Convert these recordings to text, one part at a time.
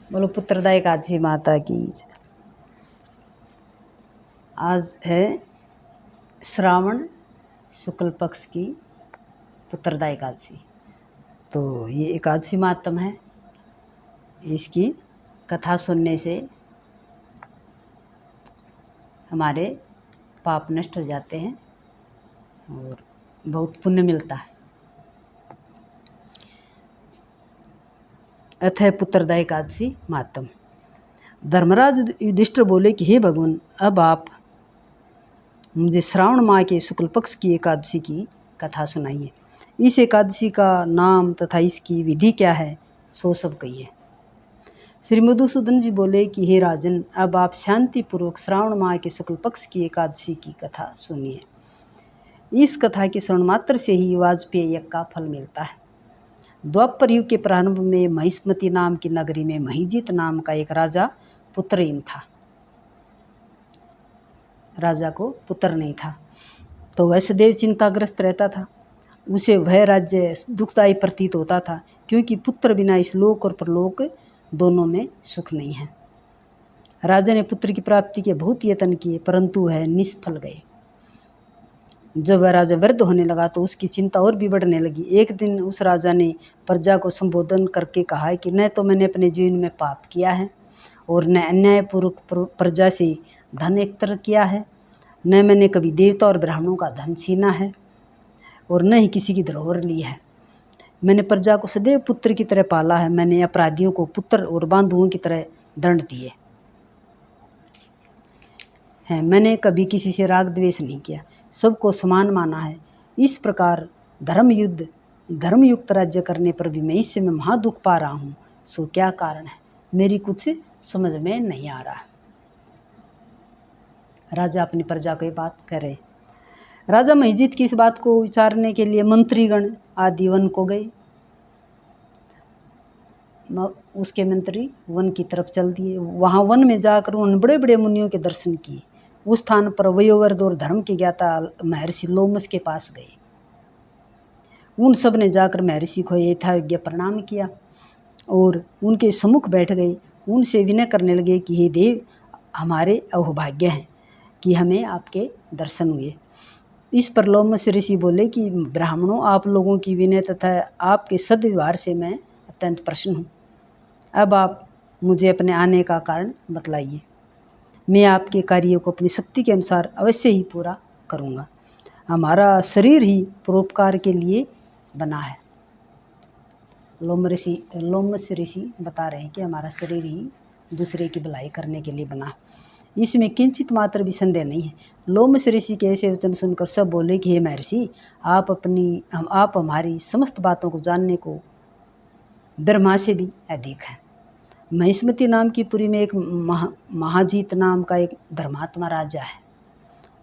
बोलो पुत्रदा एकादशी माता की जय। आज है श्रावण शुक्ल पक्ष की पुत्रदा एकादशी। तो ये एकादशी मातम है, इसकी कथा सुनने से हमारे पाप नष्ट हो जाते हैं और बहुत पुण्य मिलता है। अतः पुत्रदा एकादशी मातम। धर्मराज युधिष्ठिर बोले कि हे भगवान, अब आप मुझे श्रावण माह के शुक्ल पक्ष की एकादशी की कथा सुनाइए। इस एकादशी का नाम तथा इसकी विधि क्या है, सो सब कहिए। श्री मधुसूदन जी बोले कि हे राजन, अब आप शांतिपूर्वक श्रावण माह के शुक्ल पक्ष की एकादशी की कथा सुनिए। इस कथा के श्रवण मात्र से ही वाजपेय यज्ञ का फल मिलता है। द्वापर युग के प्रारंभ में महिष्मती नाम की नगरी में महिजीत नाम का एक राजा पुत्रहीन था। राजा को पुत्र नहीं था, तो वह सदैव चिंताग्रस्त रहता था। उसे वह राज्य दुखदायी प्रतीत होता था, क्योंकि पुत्र बिना इस लोक और परलोक दोनों में सुख नहीं है। राजा ने पुत्र की प्राप्ति के बहुत यत्न किए, परंतु वह निष्फल गए। जब वह राजा वृद्ध होने लगा तो उसकी चिंता और भी बढ़ने लगी। एक दिन उस राजा ने प्रजा को संबोधन करके कहा कि न तो मैंने अपने जीवन में पाप किया है और न अन्यायपूर्वक प्रजा से धन एकत्र किया है, न मैंने कभी देवता और ब्राह्मणों का धन छीना है और न ही किसी की धरोहर ली है। मैंने प्रजा को सदैव पुत्र की तरह पाला है। मैंने अपराधियों को पुत्र और बांधुओं की तरह दंड दिए हैं। मैंने कभी किसी से राग द्वेष नहीं किया, सबको समान माना है। इस प्रकार धर्मयुक्त राज्य करने पर भी मैं इस समय महादुख पा रहा हूँ। सो क्या कारण है, मेरी कुछ समझ में नहीं आ रहा। राजा अपनी प्रजा को ये बात कह रहे। राजा महिजीत की इस बात को विचारने के लिए मंत्रीगण आदि वन को गए। उसके मंत्री वन की तरफ चल दिए। वहाँ वन में जाकर उन्होंने बड़े बड़े मुनियों के दर्शन किए। उस स्थान पर वयोवृद्ध और धर्म के ज्ञाता महर्षि लोमस के पास गए। उन सब ने जाकर महर्षि को यथायोग्य प्रणाम किया और उनके सम्मुख बैठ गए। उनसे विनय करने लगे कि हे देव, हमारे अहोभाग्य हैं कि हमें आपके दर्शन हुए। इस पर लोमस ऋषि बोले कि ब्राह्मणों, आप लोगों की विनय तथा आपके सद्व्यवहार से मैं अत्यंत प्रसन्न हूँ। अब आप मुझे अपने आने का कारण बतलाइए। मैं आपके कार्यों को अपनी शक्ति के अनुसार अवश्य ही पूरा करूँगा। हमारा शरीर ही परोपकार के लिए बना है। लोमस ऋषि बता रहे हैं कि हमारा शरीर ही दूसरे की भलाई करने के लिए बना है। इसमें किंचित मात्र भी संदेह नहीं है। लोमस ऋषि के ऐसे वचन सुनकर सब बोले कि हे महर्षि, आप हमारी समस्त बातों को जानने को ब्रह्मा से भी अधिक है। महिष्मती नाम की पुरी में एक महाजीत नाम का एक धर्मात्मा राजा है।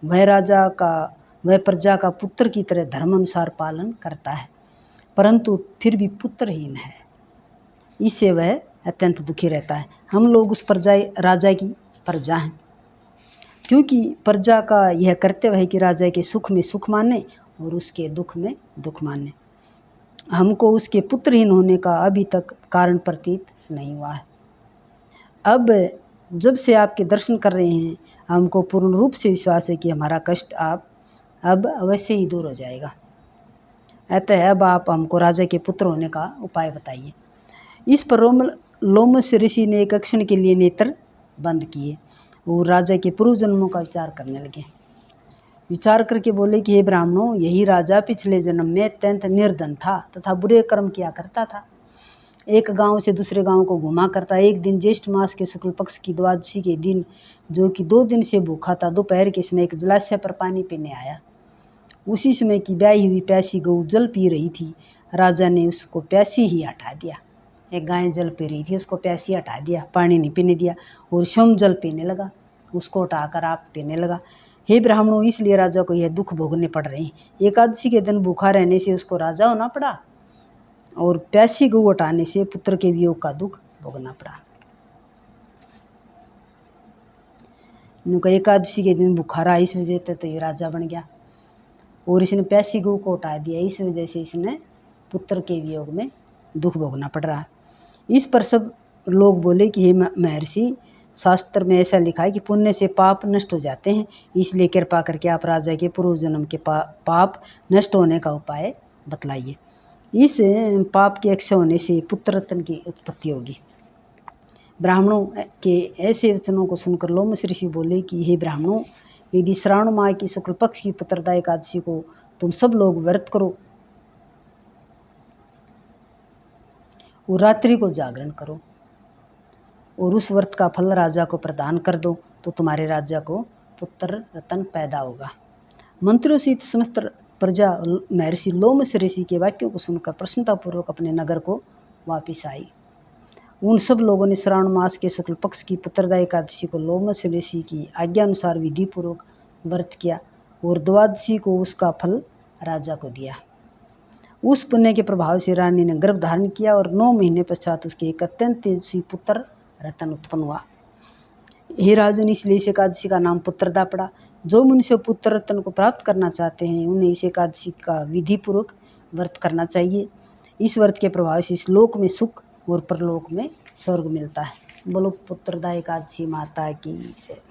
वह प्रजा का पुत्र की तरह धर्म अनुसार पालन करता है, परंतु फिर भी पुत्रहीन है। इससे वह अत्यंत दुखी रहता है। हम लोग उस राजा की प्रजा हैं, क्योंकि प्रजा का यह कर्तव्य है कि राजा के सुख में सुख माने और उसके दुख में दुख माने। हमको उसके पुत्रहीन होने का अभी तक कारण प्रतीत नहीं हुआ है। अब जब से आपके दर्शन कर रहे हैं, हमको पूर्ण रूप से विश्वास है कि हमारा कष्ट अब अवश्य ही दूर हो जाएगा। अतः अब आप हमको राजा के पुत्र होने का उपाय बताइए। इस पर लोमस ऋषि ने एक क्षण के लिए नेत्र बंद किए और राजा के पूर्व जन्मों का विचार करने लगे। विचार करके बोले कि हे ब्राह्मणों, यही राजा पिछले जन्म में अत्यंत निर्धन था तथा बुरे कर्म किया करता था। एक गांव से दूसरे गांव को घुमा करता। एक दिन ज्येष्ठ मास के शुक्ल पक्ष की द्वादशी के दिन, जो कि 2 दिन से भूखा था, दोपहर के समय एक जलाशय पर पानी पीने आया। उसी समय की ब्याही हुई प्यासी गऊ जल पी रही थी। राजा ने उसको प्यासी ही हटा दिया। एक गाय जल पी रही थी, उसको प्यासी हटा दिया, पानी नहीं पीने दिया और स्वयं जल पीने लगा। उसको उठाकर आप पीने लगा। हे ब्राह्मणों, इसलिए राजा को यह दुख भोगने पड़ रहे हैं। एकादशी के दिन भूखा रहने से उसको राजा होना पड़ा और प्यासी गऊ हटाने से पुत्र के वियोग का दुख भोगना पड़ा। उनका एकादशी के दिन भूखा रहा, इस वजह से तो ये राजा बन गया और इसने प्यासी गऊ को हटा दिया। इस वजह से इसने पुत्र के वियोग में दुख भोगना पड़ रहा। इस पर सब लोग बोले कि हे महर्षि, शास्त्र में ऐसा लिखा है कि पुण्य से पाप नष्ट हो जाते हैं, इसलिए कृपा करके आप राजा के पूर्व जन्म के पाप नष्ट होने का उपाय बतलाइए। इस पाप के अक्षय होने से पुत्र रत्न की उत्पत्ति होगी। ब्राह्मणों के ऐसे वचनों को सुनकर लोमश ऋषि बोले कि हे ब्राह्मणों, यदि श्रावण माह की शुक्ल पक्ष की पुत्रदा एकादशी को तुम सब लोग व्रत करो और रात्रि को जागरण करो और उस व्रत का फल राजा को प्रदान कर दो, तो तुम्हारे राजा को पुत्र रत्न पैदा होगा। मंत्रियों सहित समस्त प्रजा महर्षि लोमश ऋषि के वाक्यों को सुनकर प्रसन्नतापूर्वक अपने नगर को वापिस आई। उन सब लोगों ने श्रावण मास के शुक्ल पक्ष की पुत्रदा एकादशी को लोमश ऋषि की आज्ञा अनुसार विधि पूर्वक व्रत किया और द्वादशी को उसका फल राजा को दिया। उस पुण्य के प्रभाव से रानी ने गर्भ धारण किया और 9 महीने पश्चात उसके एक अत्यंत तेजस्वी पुत्र रतन उत्पन्न हुआ। हे राजन, इसलिए इस एकादशी का नाम पुत्रदा पड़ा। जो मनुष्य पुत्र रत्न को प्राप्त करना चाहते हैं उन्हें इस एकादशी का विधि पूर्वक व्रत करना चाहिए। इस व्रत के प्रभाव से इस लोक में सुख और परलोक में स्वर्ग मिलता है। बोलो पुत्रदा एकादशी माता की जय।